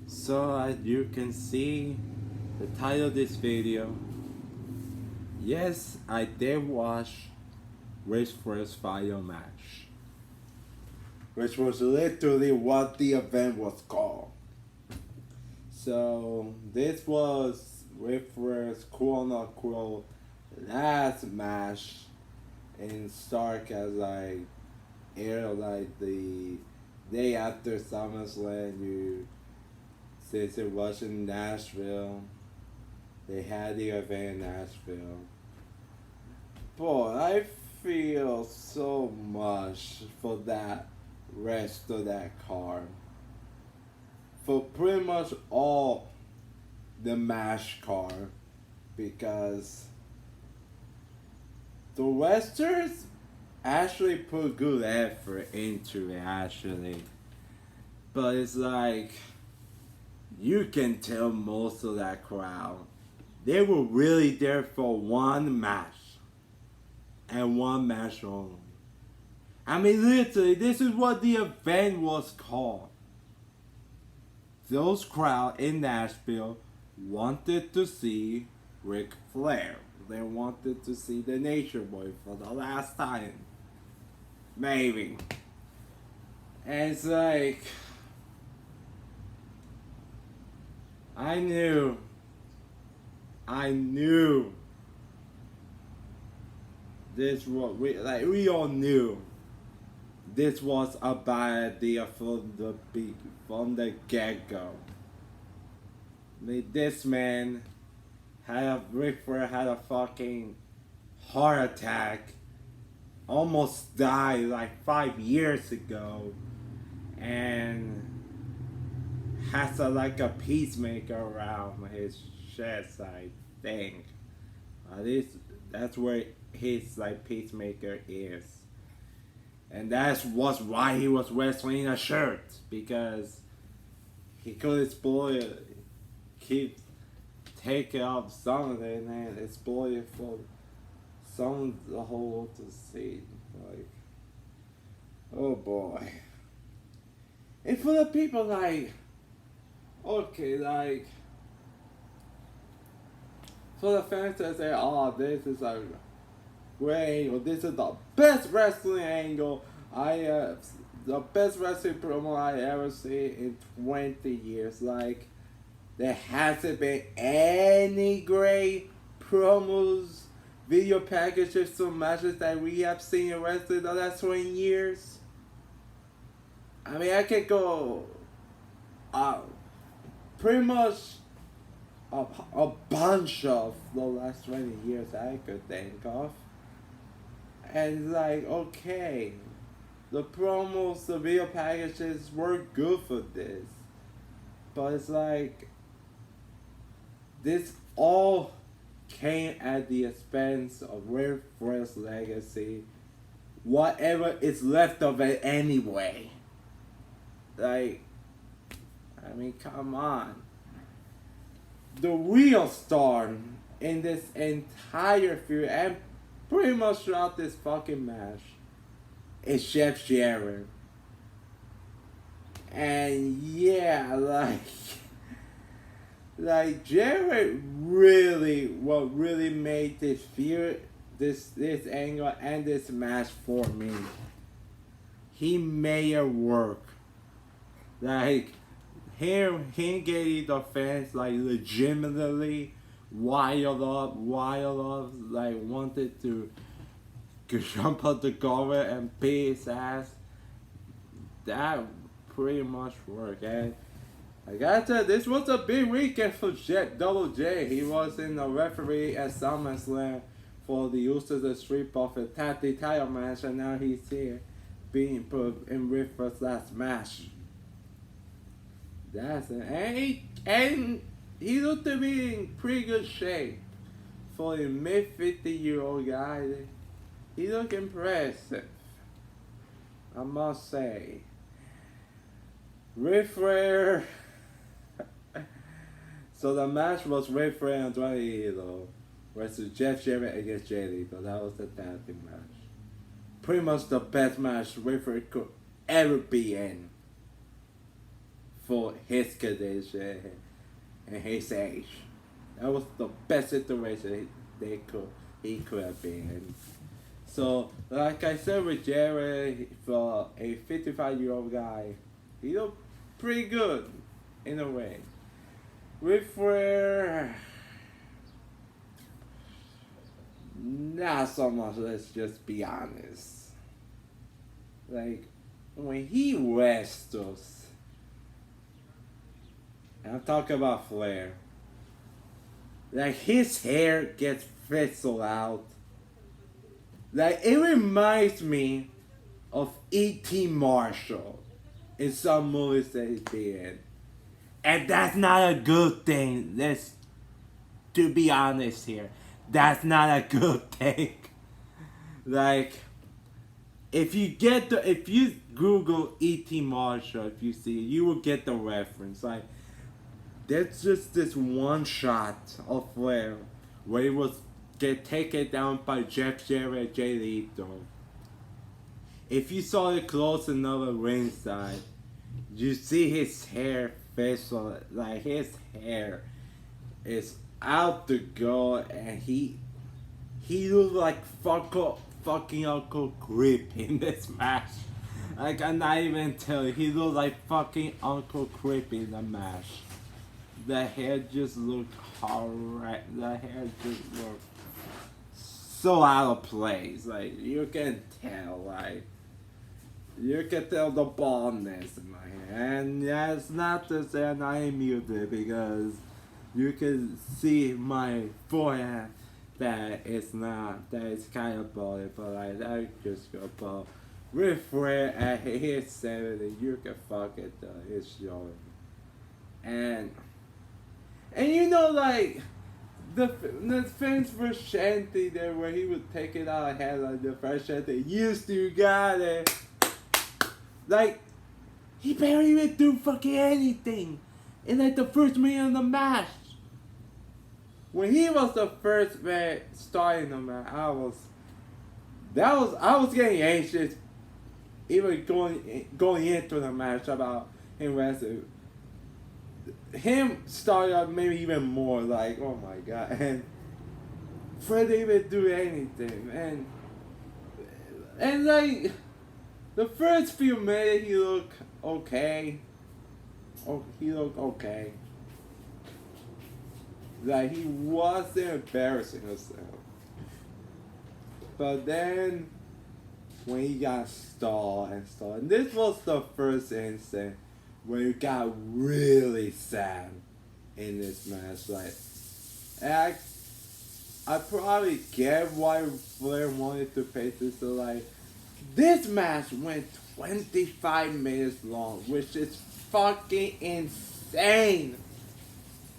So as you can see, the title of this video, yes, I did watch Race First Final Match, which was literally what the event was called. So this was Riffra's quote unquote last match in Stark as aired the day after SummerSlam. Since it was in Nashville, they had the event in Nashville. Boy, I feel so much for that rest of that card. For pretty much all the match card, because the wrestlers actually put good effort into it actually. But it's like you can tell most of that crowd, they were really there for one match. And one match only. I mean, literally, this is what the event was called. Those crowd in Nashville wanted to see Ric Flair. They wanted to see the Nature Boy for the last time. Maybe. And it's like, I knew this was, we all knew this was a bad idea from the get-go. I mean, this man Ric Flair had a fucking heart attack, almost died like 5 years ago, and has like a peacemaker around his chest, I think. At least that's where his peacemaker is. And that was why he was wrestling a shirt, because he could keep taking off some of it and exploit it for some of the whole world to see. Like, oh boy. And for the people for the fans that say, oh, this is a great angle, this is the best wrestling angle the best wrestling promo I ever seen in 20 years. Like, there hasn't been any great promos, video packages, or matches that we have seen in wrestling the last 20 years. I mean, I could go pretty much a bunch of the last 20 years I could think of. And like, okay, the promos, the video packages were good for this. But it's like, this all came at the expense of Ric Flair's legacy. Whatever is left of it anyway. Like, I mean, come on. The real star in this entire feud and pretty much throughout this fucking match is Jeff Jarrett. And yeah, like Jarrett what really made this feud, this angle and this match for me. He made it work. Like, him getting the fans legitimately wild up, like wanted to jump out the gauntlet and beat his ass. That pretty much worked. And I gotta tell you, this was a big weekend for Double J. He was in the referee at SummerSlam for the Usos and Street Profits tag team title match, and now he's here being put in Ric Flair's last match. That's it. And he looked to be in pretty good shape for a mid-50-year-old guy. He looked impressive, I must say. Ric Flair. So the match was Ric Flair and Andrade versus Jeff Jarrett against Jay Lethal. That was the tag team match. Pretty much the best match Ric Flair could ever be in. for his condition and his age. That was the best situation he could have been in. So, like I said with Jared, for a 55-year-old guy, he looked pretty good in a way. With Flair, not so much. Let's just be honest. Like when he wrestles, and I'm talking about Flair. Like his hair gets fizzled out. Like it reminds me of E.T. Marshall in some movies that he's been in. And that's not a good thing. Let's to be honest here. That's not a good thing. Like if you Google E.T. Marshall, if you see it, you will get the reference. Like there's just this one shot of Flair where he was get taken down by Jeff Jarrett, Jay Lethal. If you saw it close enough at ringside, you see his hair facial, like his hair is out to go, and he looked like fucking Uncle Creep in this match. Like I'm not even telling you, he looked like fucking Uncle Creep in the match. The hair just looked horrible. The hair just looked so out of place. Like you can tell, you can tell the baldness in my hair. And that's not to say I'm not muted, because you can see my forehead that it's kind of bald, but like that just go bald. With Flair at his 70, you can fucking tell it's showing. And you know, like the fence for Shanty there, where he would take it out ahead, like the first Shanty used to got it. Like he barely even do fucking anything in like the first minute of the match. When he was the first man starting the match, I was getting anxious, even going into the match about him wrestling. Him started out maybe even more, like oh my god, and Fred didn't even do anything, and like the first few minutes he looked okay. Oh, he looked okay. Like he wasn't embarrassing himself. But then when he got stalled, and this was the first instant where it got really sad in this match. Like, and I probably get why Flair wanted to pace this. So like, this match went 25 minutes long, which is fucking insane.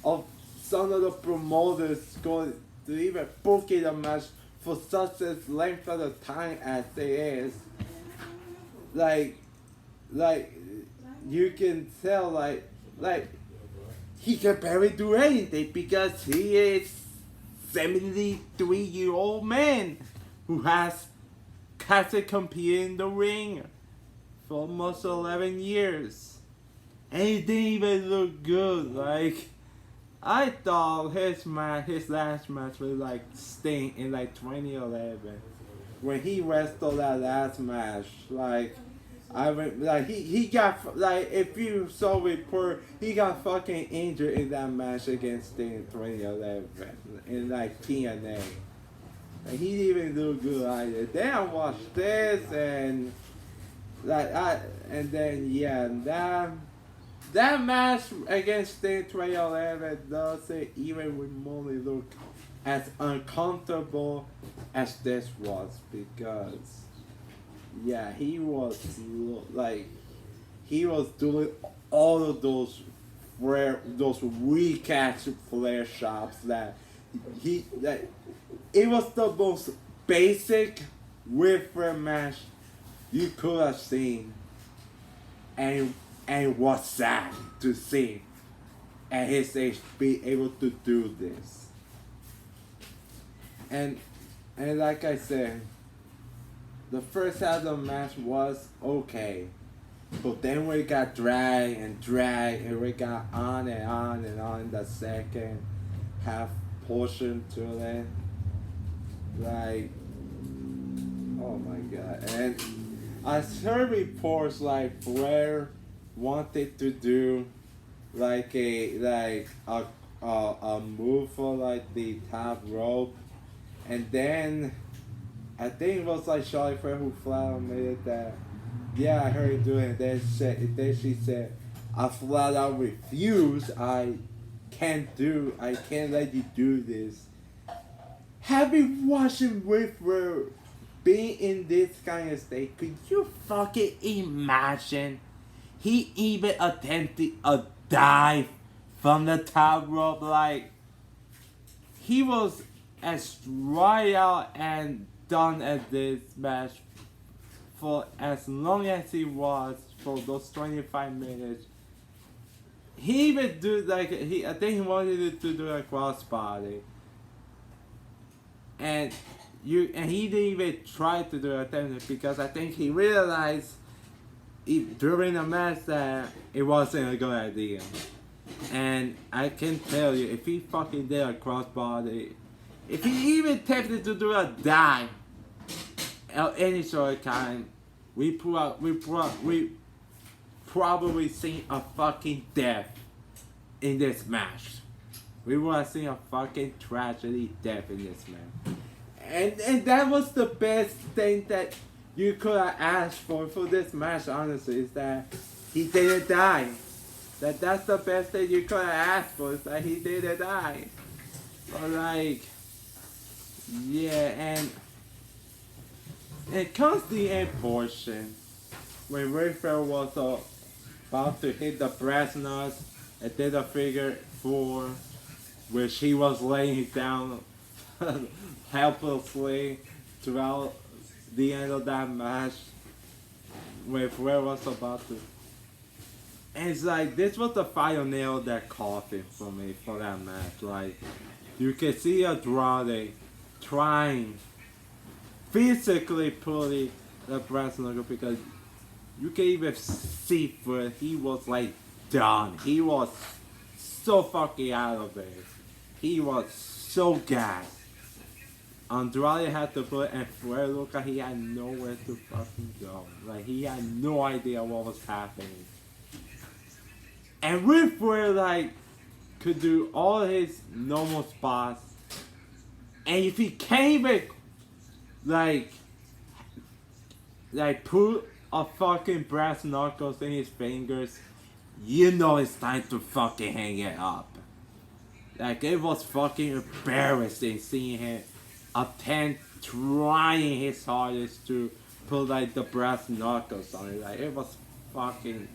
Of some of the promoters going to even booking the match for such a length of the time as it is. Like you can tell, like he can barely do anything because he is 73-year-old man who hasn't competed in the ring for almost 11 years, and he didn't even look good. Like I thought his last match was like Sting in like 2011 when he wrestled that last match. Like he got, like, if you saw report, he got fucking injured in that match against Sting in 2011 in like TNA. Like he didn't even do good either. Then I watched this and that match against Sting 2011 doesn't even remotely look as uncomfortable as this was, because he was doing all of those recast Flair shots that it was the most basic with Flair match you could have seen, and was sad to see at his age be able to do this. And like I said, the first half of the match was okay. But then we got drag and drag, and we got on and on and on the second half portion to it. Like, oh my god. And I heard reports like Flair wanted to do like a move for like the top rope, and then I think it was like Charlie Flair who flat out made it that. Yeah, I heard him doing it. Then she said, I flat out refuse. I can't let you do this. Having watching Whitworth being in this kind of state, could you fucking imagine? He even attempted a dive from the top rope. Like, he was as right out and done at this match for as long as he was for those 25 minutes. He even do like I think he wanted to do a crossbody, and he didn't even try to do it because I think he realized during the match that it wasn't a good idea. And I can tell you, if he fucking did a crossbody, if he even attempted to do a dive of any sort of kind, we probably seen a fucking death in this match. We would have seen a fucking tragedy death in this match. And that was the best thing that you could have asked for this match, honestly, is that he didn't die. That's the best thing you could have asked for, is that he didn't die. But like, yeah, and it comes the end portion when Rayfair was about to hit the brass nuts and did a figure four, which he was laying down helplessly throughout the end of that match when Flair was about to. And it's like, this was the final nail of that coffin for me for that match. Like, you can see Andrade trying physically pulling the brass knuckle because you can even see where he was like done. He was so fucking out of it. He was so gassed. Andrade had to put and Flair looked like he had nowhere to fucking go. Like, he had no idea what was happening. And Ric Flair like could do all his normal spots, and if he can't even like put a fucking brass knuckles in his fingers, you know it's time to fucking hang it up. Like, it was fucking embarrassing seeing him trying his hardest to put like the brass knuckles on it. Like, it was fucking.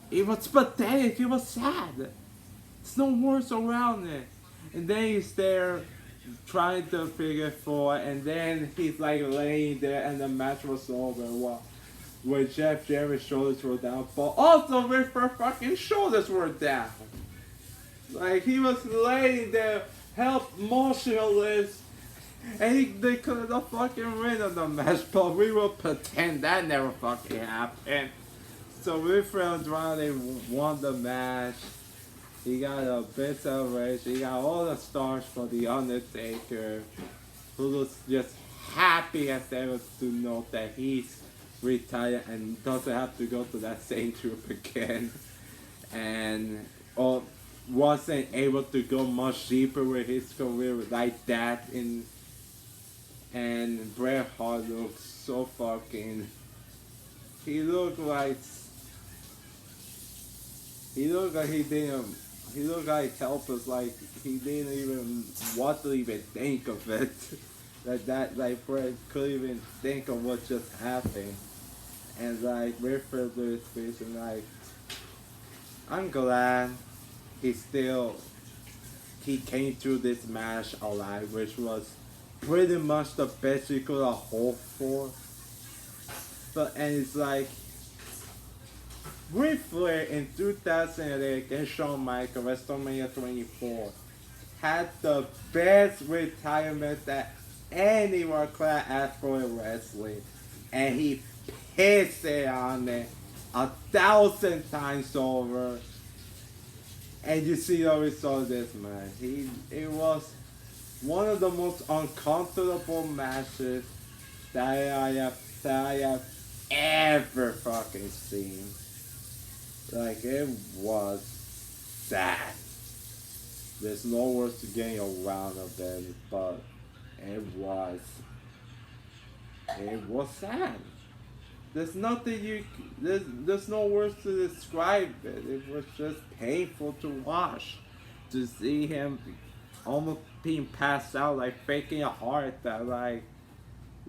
It was pathetic. It was sad. There's no words around it. And then he's there trying to figure four, and then he's like laying there, and the match was over. Where Jeff Jarrett's shoulders were down, but also Ric Flair's fucking shoulders were down. Like, he was laying there, help motionless, and they could have fucking win on the match, but we will pretend that never fucking happened. So Ric Flair and Andrade won the match. He got a big celebration. He got all the stars for The Undertaker, who was just happy as ever to know that he's retired and doesn't have to go to that same troop again. And wasn't able to go much deeper with his career like that. And Bret Hart looked so fucking. He looked like he didn't. He looked like helpless, like he didn't even want to even think of it. Like Fred couldn't even think of what just happened. And like Ric Flair blew his face, and like, I'm glad he came through this match alive, which was pretty much the best we could have hoped for. And it's like, Ric Flair in 2008 against Shawn Michaels WrestleMania 24 had the best retirement that anyone could ask for in wrestling, and he pissed it on it 1,000 times over. And you see the result of this match. It was one of the most uncomfortable matches that I have ever fucking seen. Like, it was sad. There's no words to getting around of it, but it was sad. There's nothing there's no words to describe it. It was just painful to watch, to see him almost being passed out, like faking a heart attack. Like,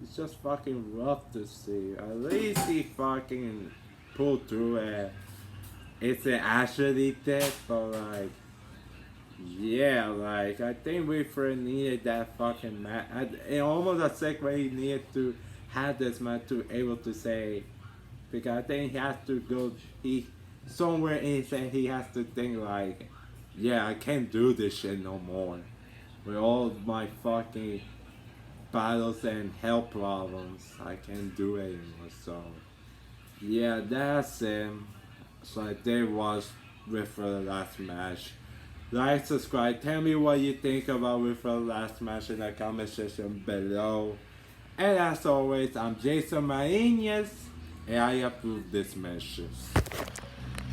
it's just fucking rough to see. At least he fucking pulled through it. It's an actually dead, but like, yeah, like, I think Flair needed that fucking match. In almost a second, he needed to have this match to able to say, because I think he has to go, somewhere in his head, he has to think like, yeah, I can't do this shit no more. With all my fucking battles and health problems, I can't do it anymore. So, yeah, that's it. So I did watch with the last match. Like, subscribe, tell me what you think about with the last match in the comment section below. And as always, I'm Jason Marinas, and I approve this message.